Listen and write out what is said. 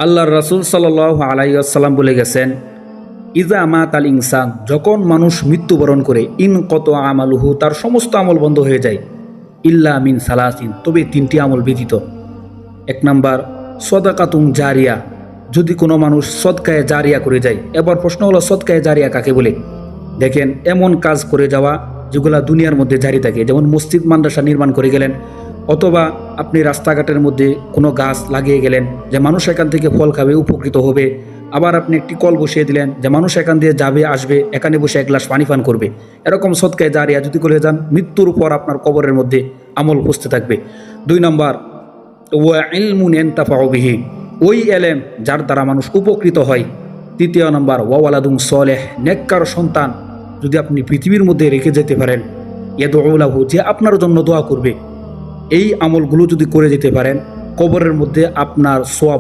আল্লাহর রাসূল সাল্লাল্লাহু আলাইহি ওয়াসাল্লাম বলে গেছেন, ইজা মাতাল ইনসান, যখন মানুষ মৃত্যুবরণ করে, ইন কত আমালুহু, তার সমস্ত আমল বন্ধ হয়ে যায়, ইল্লা মিন সালাসিন, তবে তিনটি আমল ব্যতীত। এক নাম্বার সদাকাতুন জারিয়া, যদি কোনো মানুষ সদকায়ে জারিয়া করে যায়। এবার প্রশ্ন হলো সদকায়ে জারিয়া কাকে বলে? দেখেন, এমন কাজ করে যাওয়া যেগুলা দুনিয়ার মধ্যে জারি থাকে, যেমন মসজিদ মাদ্রাসা নির্মাণ করে গেলেন, অথবা আপনি রাস্তাঘাটের মধ্যে কোনো গাছ লাগিয়ে গেলেন যে মানুষ এখান থেকে ফল খাবে, উপকৃত হবে। আবার আপনি একটি কল বসিয়ে দিলেন যে মানুষ এখান দিয়ে যাবে আসবে, এখানে বসে এক গ্লাস পানি পান করবে। এরকম সদকায়ে জারিয়া যদি করে যান, মৃত্যুর পর আপনার কবরের মধ্যে আমল উপস্থিত থাকবে। 2 নম্বর ওয়া ইলমুন ইয়ানতাফাউ বিহি, ওই এলেম যার দ্বারা মানুষ উপকৃত হয়। 3 নম্বর ওয়া ওয়ালাদুন সলেহ, নেককার সন্তান যদি আপনি পৃথিবীর মধ্যে রেখে যেতে পারেন, ইয়াদউ লাহু, যে আপনার জন্য দোয়া করবে। এই আমলগুলো যদি করে যেতে পারেন, কবরের মধ্যে আপনার সওয়াব